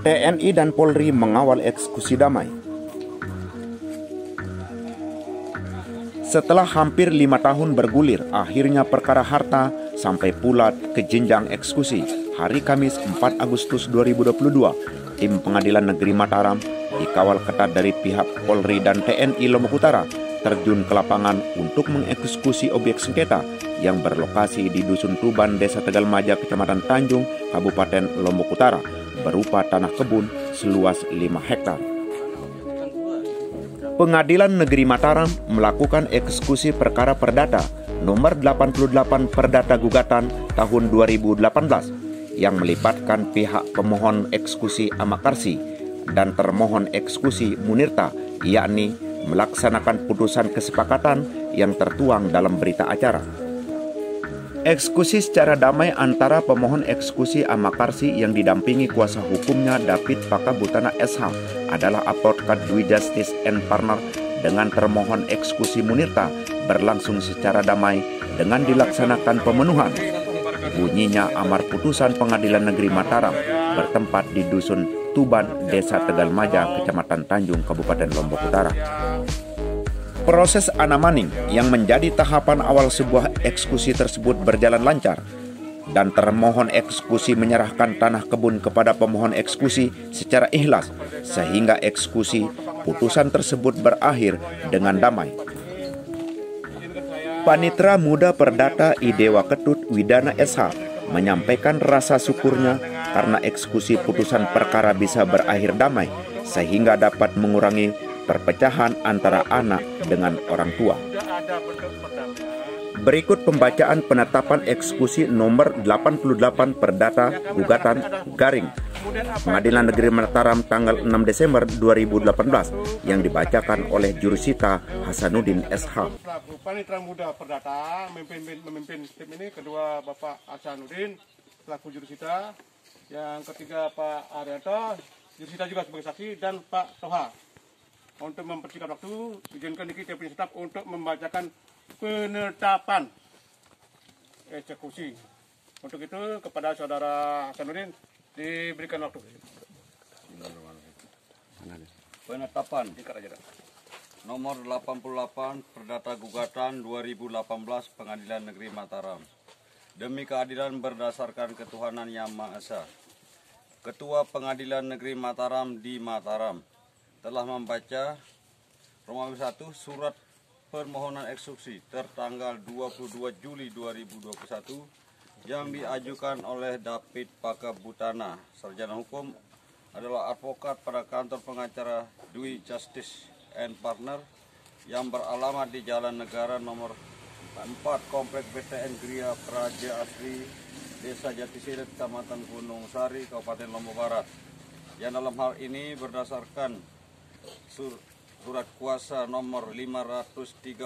TNI dan Polri mengawal eksekusi damai. Setelah hampir 5 tahun bergulir, akhirnya perkara harta sampai pula ke jenjang eksekusi. Hari Kamis 4 Agustus 2022, tim Pengadilan Negeri Mataram dikawal ketat dari pihak Polri dan TNI Lombok Utara terjun ke lapangan untuk mengeksekusi objek sengketa yang berlokasi di Dusun Tuban, Desa Tegalmaja, Kecamatan Tanjung, Kabupaten Lombok Utara, berupa tanah kebun seluas 5 hektar. Pengadilan Negeri Mataram melakukan eksekusi perkara perdata nomor 88 Perdata Gugatan tahun 2018 yang melibatkan pihak pemohon eksekusi Amakarsi dan termohon eksekusi Munirta, yakni melaksanakan putusan kesepakatan yang tertuang dalam berita acara. Eksekusi secara damai antara pemohon eksekusi Amakarsi yang didampingi kuasa hukumnya David Pakabutana SH adalah Advokat Dwi Justice and Partner dengan termohon eksekusi Munirta berlangsung secara damai dengan dilaksanakan pemenuhan. Bunyinya amar putusan Pengadilan Negeri Mataram bertempat di Dusun Tuban, Desa Tegalmaja, Kecamatan Tanjung, Kabupaten Lombok Utara. Proses anamaning yang menjadi tahapan awal sebuah eksekusi tersebut berjalan lancar dan termohon eksekusi menyerahkan tanah kebun kepada pemohon eksekusi secara ikhlas sehingga eksekusi putusan tersebut berakhir dengan damai. Panitera Muda Perdata Idewa Ketut Widana SH menyampaikan rasa syukurnya karena eksekusi putusan perkara bisa berakhir damai sehingga dapat mengurangi perpecahan antara anak dengan orang tua. Berikut pembacaan penetapan eksekusi nomor 88 Perdata Gugatan Garing Pengadilan Negeri Mataram tanggal 6 Desember 2018 yang dibacakan oleh Jurusita Hasanuddin SH. Panitera Muda Perdata memimpin tim ini, kedua Bapak Hasanuddin selaku jurusita, yang ketiga Pak Arianto jurusita juga sebagai saksi, dan Pak Toha. Untuk mempersingkat waktu, izinkan kita punya staf untuk membacakan penetapan eksekusi. Untuk itu kepada saudara Hasanuddin diberikan waktu. Penetapan nomor 88 Perdata Gugatan 2018 Pengadilan Negeri Mataram. Demi keadilan berdasarkan ketuhanan Yang Maha Esa, Ketua Pengadilan Negeri Mataram di Mataram telah membaca Romawi 1 surat permohonan eksekusi tertanggal 22 Juli 2021 yang diajukan oleh David Pakabutana, sarjana hukum, adalah advokat pada kantor pengacara Dwi Justice and Partner yang beralamat di Jalan Negara nomor 4 Komplek BTN Gria Praja Asri, Desa Jatisilit, Kecamatan Gunung Sari, Kabupaten Lombok Barat, yang dalam hal ini berdasarkan surat kuasa nomor 532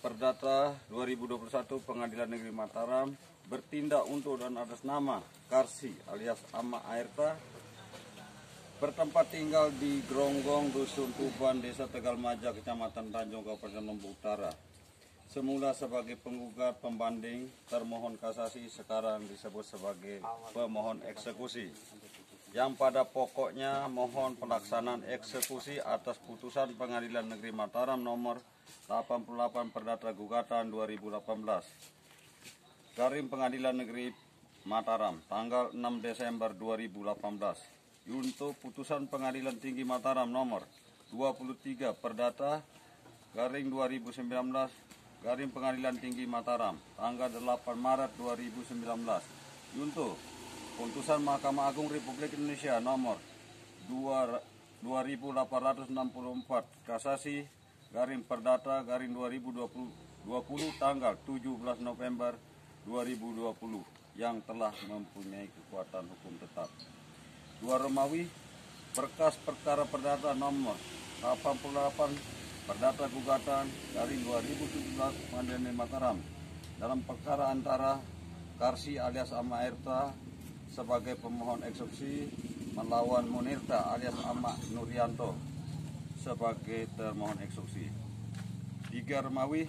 Perdata 2021 Pengadilan Negeri Mataram bertindak untuk dan atas nama Karsi alias Ama Airta bertempat tinggal di Gronggong, Dusun Tuban, Desa Tegalmaja, Kecamatan Tanjung, Kabupaten Lombok Utara. Semula sebagai penggugat pembanding termohon kasasi, sekarang disebut sebagai pemohon eksekusi, yang pada pokoknya mohon pelaksanaan eksekusi atas putusan Pengadilan Negeri Mataram nomor 88 Perdata Gugatan 2018 Garing Pengadilan Negeri Mataram tanggal 6 Desember 2018 untuk putusan Pengadilan Tinggi Mataram nomor 23 Perdata Garing 2019 Garing Pengadilan Tinggi Mataram tanggal 8 Maret 2019 untuk putusan Mahkamah Agung Republik Indonesia nomor 2864 Kasasi Garing Perdata Garing 2020 tanggal 17 November 2020 yang telah mempunyai kekuatan hukum tetap. 2 Romawi berkas perkara perdata nomor 88 Perdata Gugatan Garing 2017 Pengadilan Negeri Mataram dalam perkara antara Karsi alias Ama Airta sebagai pemohon eksekusi melawan Munirta alias Ama Nurianto sebagai termohon eksekusi. 3 Romawi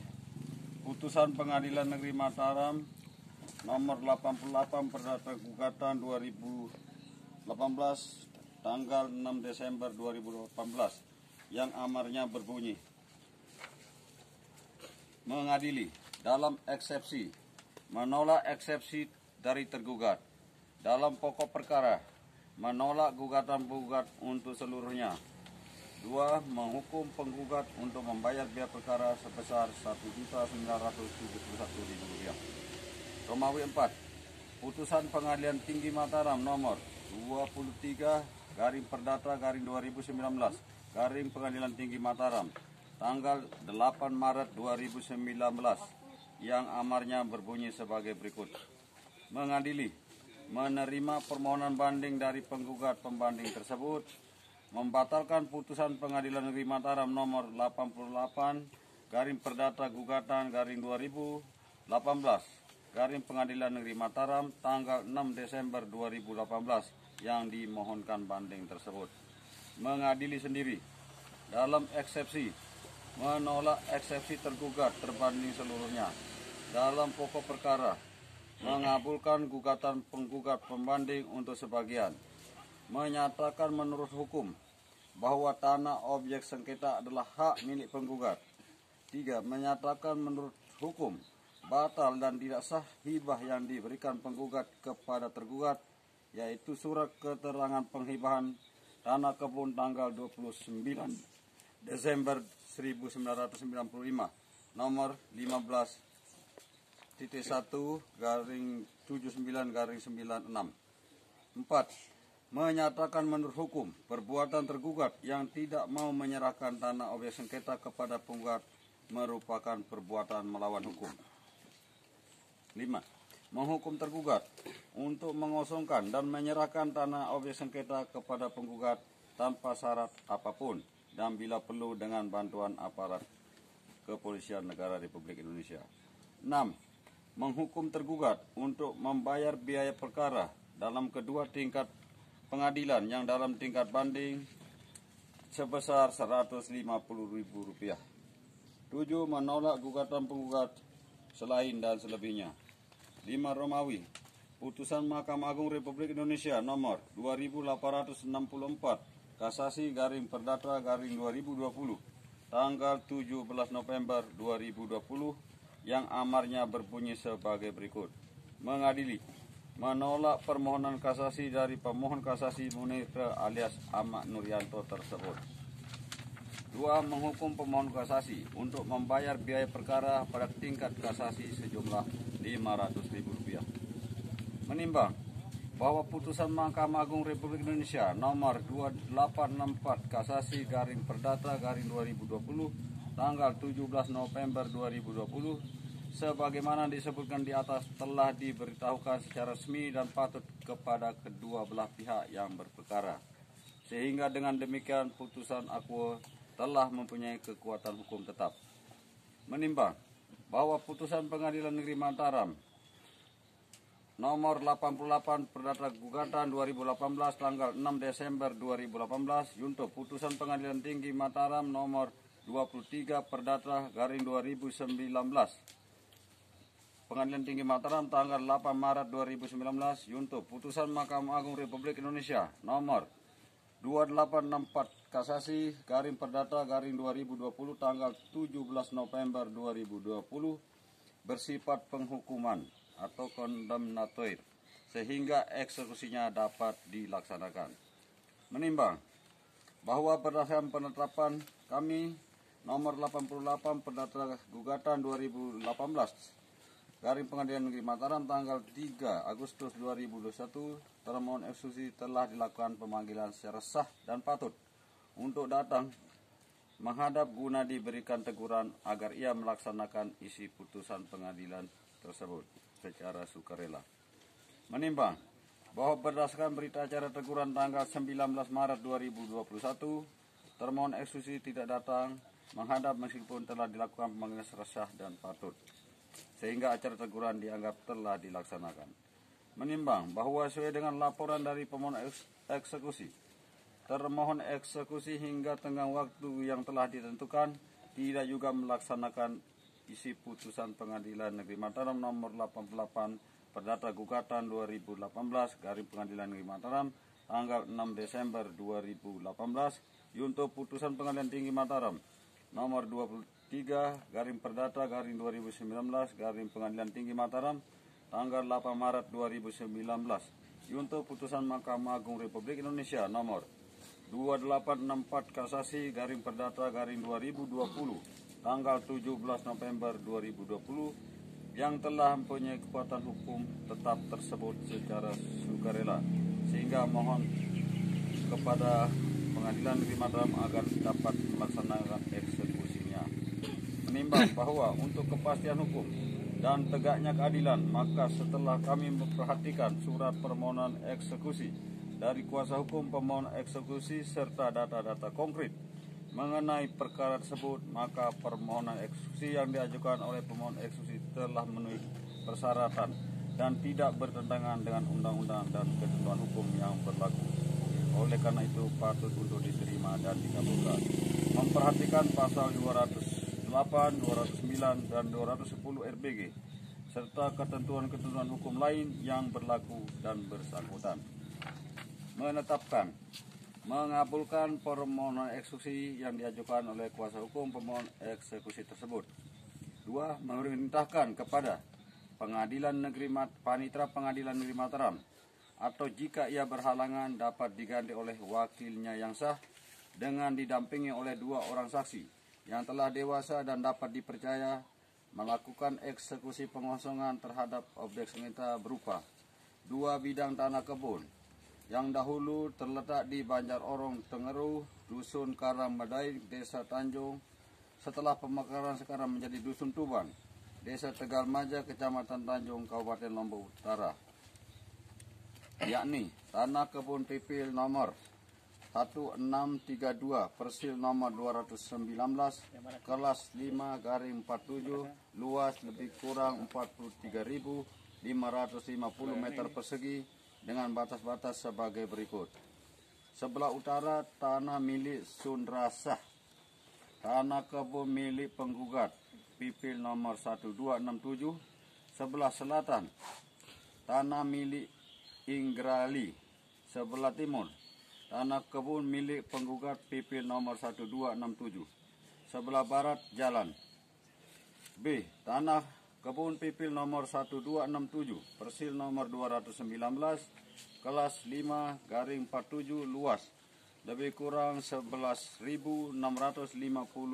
putusan Pengadilan Negeri Mataram nomor 88 Perdata Gugatan 2018 tanggal 6 Desember 2018 yang amarnya berbunyi, mengadili dalam eksepsi, menolak eksepsi dari tergugat. Dalam pokok perkara, menolak gugatan penggugat untuk seluruhnya. 2. Menghukum penggugat untuk membayar biaya perkara sebesar Rp1.971.000. Romawi 4. Putusan Pengadilan Tinggi Mataram nomor 23/Perdata/2019 Pengadilan Tinggi Mataram tanggal 8 Maret 2019 yang amarnya berbunyi sebagai berikut. Mengadili menerima permohonan banding dari penggugat pembanding tersebut, membatalkan putusan Pengadilan Negeri Mataram nomor 88/Perdata/2018 Pengadilan Negeri Mataram tanggal 6 Desember 2018 yang dimohonkan banding tersebut. Mengadili sendiri dalam eksepsi, menolak eksepsi tergugat terbanding seluruhnya. Dalam pokok perkara, mengabulkan gugatan penggugat pembanding untuk sebagian, menyatakan menurut hukum bahwa tanah objek sengketa adalah hak milik penggugat. 3. Menyatakan menurut hukum batal dan tidak sah hibah yang diberikan penggugat kepada tergugat, yaitu surat keterangan penghibahan tanah kebun tanggal 29 Desember 1995 nomor 15.1/79/96. 4. Menyatakan menurut hukum perbuatan tergugat yang tidak mau menyerahkan tanah objek sengketa kepada penggugat merupakan perbuatan melawan hukum. 5. Menghukum tergugat untuk mengosongkan dan menyerahkan tanah objek sengketa kepada penggugat tanpa syarat apapun dan bila perlu dengan bantuan aparat Kepolisian Negara Republik Indonesia. 6. Menghukum tergugat untuk membayar biaya perkara dalam kedua tingkat pengadilan yang dalam tingkat banding sebesar Rp150.000. 7. Menolak gugatan penggugat selain dan selebihnya. 5. Romawi, putusan Mahkamah Agung Republik Indonesia nomor 2864 Kasasi Perdata/2020 tanggal 17 November 2020 yang amarnya berbunyi sebagai berikut. Mengadili menolak permohonan kasasi dari pemohon kasasi Munir alias Ahmad Nuryanto tersebut. 2. Menghukum pemohon kasasi untuk membayar biaya perkara pada tingkat kasasi sejumlah Rp500.000. Menimbang bahwa putusan Mahkamah Agung Republik Indonesia nomor 2864 Kasasi Perdata/2020 tanggal 17 November 2020 sebagaimana disebutkan di atas telah diberitahukan secara resmi dan patut kepada kedua belah pihak yang berperkara, sehingga dengan demikian putusan akuo telah mempunyai kekuatan hukum tetap. Menimbang bahwa putusan Pengadilan Negeri Mataram nomor 88 Perdata Gugatan 2018 tanggal 6 Desember 2018 junto putusan Pengadilan Tinggi Mataram nomor 23 Perdata/2019 Pengadilan Tinggi Mataram tanggal 8 Maret 2019 junto putusan Mahkamah Agung Republik Indonesia nomor 2864 Kasasi Perdata/2020 tanggal 17 November 2020 bersifat penghukuman atau kondemnatoir sehingga eksekusinya dapat dilaksanakan. Menimbang bahwa berdasarkan penetapan kami nomor 88 Perdata Gugatan 2018 Pengadilan Negeri Mataram tanggal 3 Agustus 2021 termohon eksekusi telah dilakukan pemanggilan secara sah dan patut untuk datang menghadap guna diberikan teguran agar ia melaksanakan isi putusan pengadilan tersebut secara sukarela. Menimbang bahwa berdasarkan berita acara teguran tanggal 19 Maret 2021 termohon eksekusi tidak datang menghadap meskipun telah dilakukan pemanggilan secara sah dan patut, sehingga acara teguran dianggap telah dilaksanakan. Menimbang bahwa sesuai dengan laporan dari pemohon eksekusi, termohon eksekusi hingga tengah waktu yang telah ditentukan tidak juga melaksanakan isi putusan Pengadilan Negeri Mataram nomor 88 Perdata Gugatan 2018 Pengadilan Negeri Mataram tanggal 6 Desember 2018 Yunto Putusan Pengadilan Tinggi Mataram nomor 23 garing Perdata garing 2019 garing Pengadilan Tinggi Mataram tanggal 8 Maret 2019 Yunto Putusan Mahkamah Agung Republik Indonesia nomor 2864 Kasasi garing Perdata garing 2020 tanggal 17 November 2020 yang telah mempunyai kekuatan hukum tetap tersebut secara sukarela, sehingga mohon kepada Pengadilan Negeri Mataram agar dapat melaksanakan eksekusinya. Menimbang bahwa untuk kepastian hukum dan tegaknya keadilan, maka setelah kami memperhatikan surat permohonan eksekusi dari kuasa hukum pemohon eksekusi serta data-data konkret mengenai perkara tersebut, maka permohonan eksekusi yang diajukan oleh pemohon eksekusi telah memenuhi persyaratan dan tidak bertentangan dengan undang-undang dan ketentuan hukum yang berlaku. Oleh karena itu patut untuk diterima dan dikabulkan. Memperhatikan pasal 208, 209, dan 210 RBG serta ketentuan-ketentuan hukum lain yang berlaku dan bersangkutan. Menetapkan mengabulkan permohonan eksekusi yang diajukan oleh kuasa hukum pemohon eksekusi tersebut. 2. Memerintahkan kepada Panitera Pengadilan Negeri Mataram atau jika ia berhalangan dapat diganti oleh wakilnya yang sah dengan didampingi oleh 2 orang saksi yang telah dewasa dan dapat dipercaya melakukan eksekusi pengosongan terhadap objek sengketa berupa 2 bidang tanah kebun yang dahulu terletak di Banjar Orong Tengeru, Dusun Karangmedai, Desa Tanjung, setelah pemekaran sekarang menjadi Dusun Tuban, Desa Tegalmaja, Kecamatan Tanjung, Kabupaten Lombok Utara, yakni tanah kebun pipil nomor 1632 persil nomor 219 kelas 5/47 luas lebih kurang 43.550 meter persegi dengan batas-batas sebagai berikut. Sebelah utara tanah milik Sundrasah, tanah kebun milik penggugat pipil nomor 1267. Sebelah selatan tanah milik Inggrali. Sebelah timur tanah kebun milik penggugat pipil nomor 1267. Sebelah barat jalan B, tanah kebun pipil nomor 1267 persil nomor 219 kelas 5/47 luas lebih kurang 11.650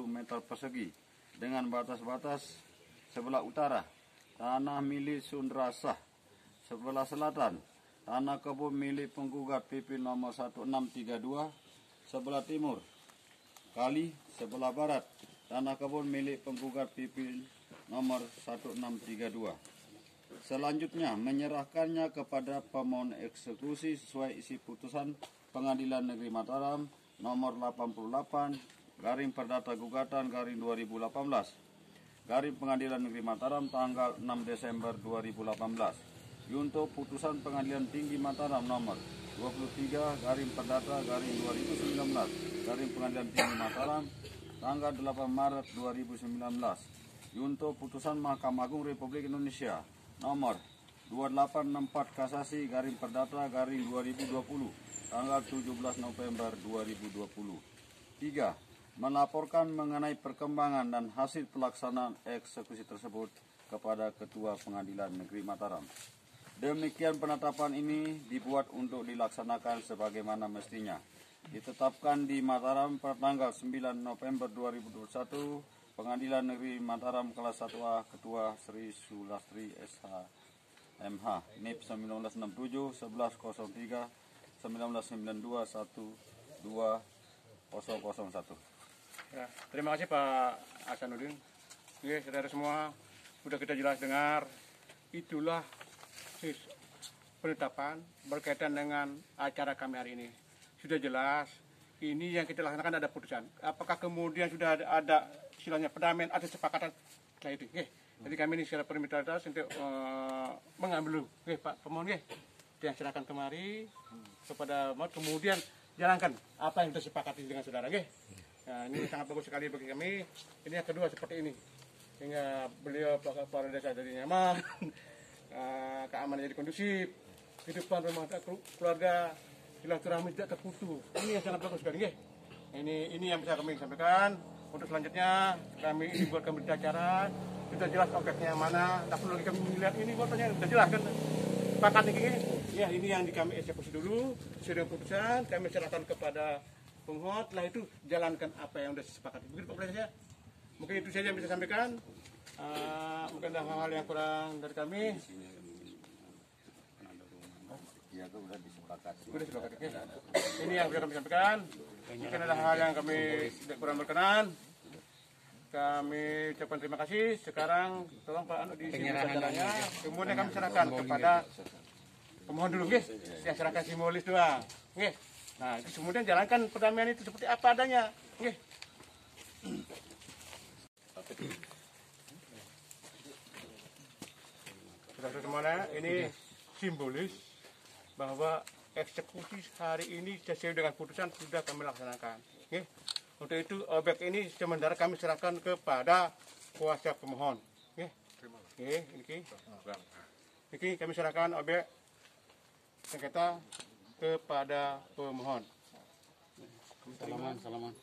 meter persegi dengan batas-batas. Sebelah utara tanah milik Sundrasah. Sebelah selatan tanah kebun milik penggugat pipil nomor 1632. Sebelah timur kali. Sebelah barat tanah kebun milik penggugat pipil nomor 1632. Selanjutnya menyerahkannya kepada pemohon eksekusi sesuai isi putusan Pengadilan Negeri Mataram nomor 88 garing Perdata Gugatan garing 2018 garing Pengadilan Negeri Mataram tanggal 6 Desember 2018. Yunto Putusan Pengadilan Tinggi Mataram nomor 23 garing Perdata garing 2019 garing Pengadilan Tinggi Mataram tanggal 8 Maret 2019. Yunto Putusan Mahkamah Agung Republik Indonesia nomor 2864 Kasasi garing Perdata garing 2020 tanggal 17 November 2020. 3. Melaporkan mengenai perkembangan dan hasil pelaksanaan eksekusi tersebut kepada Ketua Pengadilan Negeri Mataram. Demikian penetapan ini dibuat untuk dilaksanakan sebagaimana mestinya. Ditetapkan di Mataram pada tanggal 9 November 2021. Pengadilan Negeri Mataram kelas 1A Ketua Sri Sulastri SH MH NIP 1967 1103 1992 12001. Ya, terima kasih Pak Hasanuddin. Oke, saudara semua, sudah kita jelas dengar. Itulah penetapan berkaitan dengan acara kami hari ini. Sudah jelas, ini yang kita laksanakan ada putusan. Apakah kemudian sudah ada istilahnya pendamaian atau kesepakatan setelah itu? Jadi kami ini secara permintaan untuk mengambil dulu. Pak pemohon, yang silakan kemari kepada mohon kemudian jalankan apa yang disepakati dengan saudara. Nah, ini sangat bagus sekali bagi kami. Ini yang kedua seperti ini, sehingga beliau kepala desa jadi nyaman, keamanan jadi kondusif, kehidupan rumah keluarga silaturahmi tidak terputus. Ini yang sangat bagus sekali. Ini yang bisa kami sampaikan. Untuk selanjutnya kami ini buat kami acara sudah jelas objeknya mana. Tak perlu lagi kami melihat ini fotonya sudah jelas kan. Sepakat ini. Ya ini yang kami eksekusi dulu. Sudah keputusan kami serahkan kepada pemohon. Setelah itu jalankan apa yang sudah disepakati. Begitu Pak Presiden. Mungkin itu saja yang bisa sampaikan. Mungkin ada hal-hal yang kurang dari kami. Sudah disepakati. Ini yang bisa kami sampaikan. Mungkin ada hal yang kami tidak kurang berkenan. Kami ucapkan terima kasih. Sekarang tolong Pak Anu diisi acaranya. Kemudian kami serahkan kepada pemohon dulu, guys. Saya serahkan simbolis doang, guys. Nah, kemudian jalankan perdamaian itu seperti apa adanya, guys. Saudara semuanya, ini simbolis bahwa eksekusi hari ini sesuai dengan putusan sudah kami laksanakan. Okay. Untuk itu objek ini sementara kami serahkan kepada kuasa pemohon. Okay. Ini kami serahkan objek sengketa kepada pemohon. Salaman.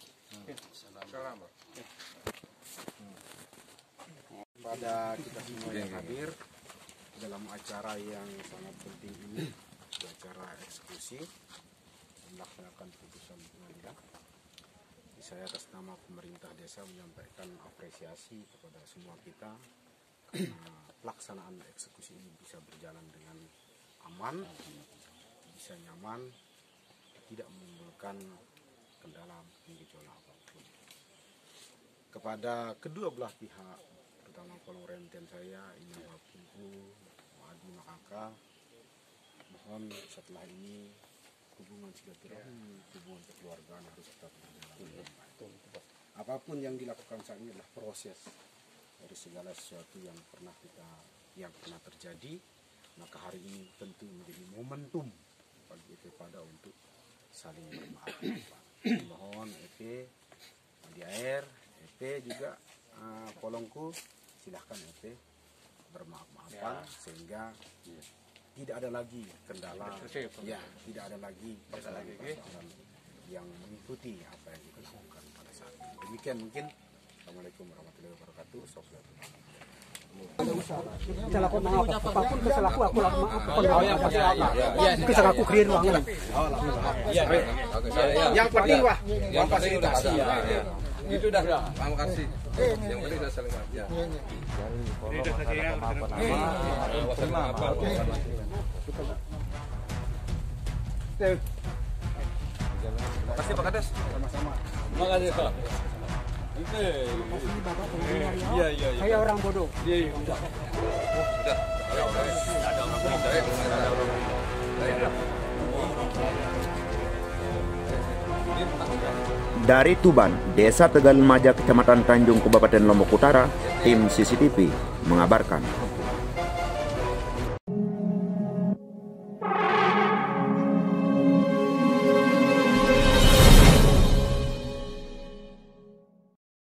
Pada kita semua yang hadir dalam acara yang sangat penting ini, acara eksekusi melaksanakan putusan pengadilan. Saya atas nama pemerintah desa menyampaikan apresiasi kepada semua kita karena pelaksanaan eksekusi ini bisa berjalan dengan aman, bisa nyaman, tidak menimbulkan kendala gejolak apapun. Kepada kedua belah pihak, terutama kolong renten saya, Inang Wapungku, Adi Makaka, mohon setelah ini hubungan silaturahmi, hubungan kekeluargaan harus tetap berjalan dengan baik. Apapun yang dilakukan saat ini adalah proses dari segala sesuatu yang pernah terjadi, maka hari ini tentu menjadi momentum bagi kepada untuk saling bermaafan. Mohon EP, Adi Air, EP juga kolongku, silahkan EP bermaaf-maafan sehingga tidak ada lagi kendala, tidak ada lagi persoalan yang mengikuti apa yang kita lakukan pada saat ini. Demikian mungkin. Assalamualaikum warahmatullahi wabarakatuh. Apapun kesalahan aku kesalahan aku clear uangnya. Yang penting wah, yang fasilitasi. Itu dah. Terima kasih. Yang penting dah saling maaf. Ya. Terima kasih Pak Kades. Sama-sama. Terima kasih Pak. Iya. Saya orang bodoh. Iya. Sudah. Ada orang bodoh. Dari Tuban, Desa Tegal Maja, Kecamatan Tanjung, Kabupaten Lombok Utara, tim CCTV mengabarkan.